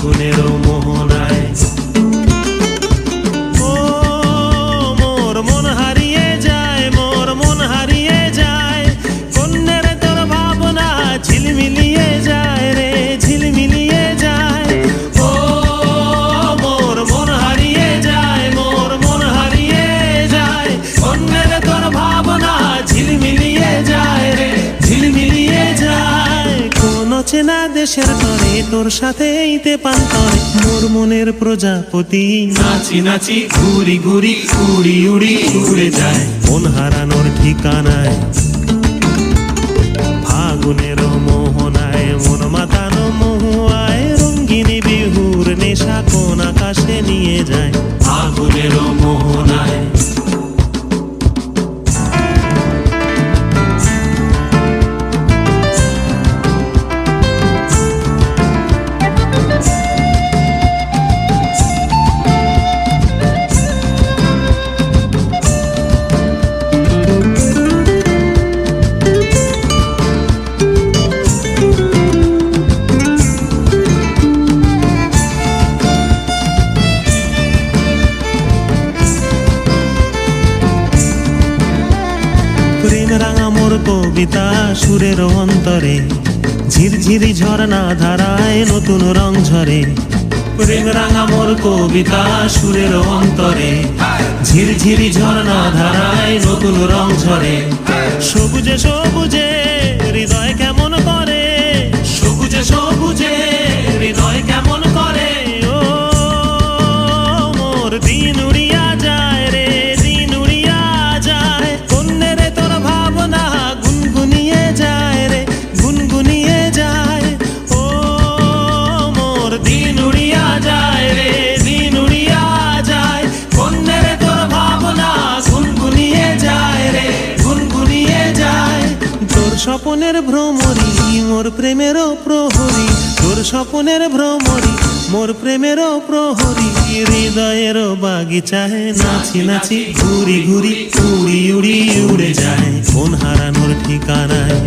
ফাগুনের মোহনায়। ও মোর মন হারিয়ে যায়, মোর মন হারিয়ে যায়, কন্যের তোর ভাবনা ঝিলমিলিয়ে যায় রে, ঝিলমিলিয়ে যায়। ও মোর মন হারিয়ে যায়, মোর মন হারিয়ে যায়, কন্যের তোর ভাবনা ঝিলমিলিয়ে যায় রে, ঝিলমিলিয়ে যায়। কোন চেনা দেশের তরে তোর সাথে এইতে পান্তরে, মোর মনের প্রজাপতি নাচি নাচি ঘুরি ঘুরি উড়ি উড়ি উড়ে যায় মন হারানোর ঠিকানায়। ফাগুনের মোহনায় মন মাতানো মহুয়ায়, রঙ্গিনী বিহুর নেশা কোন আকাশে নিয়ে যায় ফাগুনের মোহনায়। প্রেম রাঙা মোর কবিতা সুরের অন্তরে, ঝিরঝিরি ঝর্ণা ধারায় নতুন রং ঝরে। প্রেম রাঙা মোর কবিতা সুরের অন্তরে, ঝিরঝিরি ঝর্ণা ধারায় নতুন রং ঝরে। সবুজে সবুজে হৃদয় কেমন করে, সবুজে সবুজে হৃদয় কেমন করে। ও মোর দিন উড়িয়া যায় রে, দিন উড়িয়া যায়, কন্যের তোর ভাবনা গুনগুনিয়ে যায় রে, গুনগুনিয়ে যায়। ও মোর দিন উড়িয়া যায় রে, দিন উড়িয়া যায়, কন্যের তোর ভাবনা গুনগুনিয়ে যায় রে, গুনগুনিয়ে যায়। তোর স্বপনের ভ্রমরি মোর প্রেমেরও প্রহরী, তোর স্বপনের ভ্রমরি মোর প্রেমেরও প্রহরী। হৃদয়ের বাগিচায় নাচি নাচি ঘুরি ঘুরি উড়ি উড়ি উড়ে যায় মন হারানোর ঠিকানায়।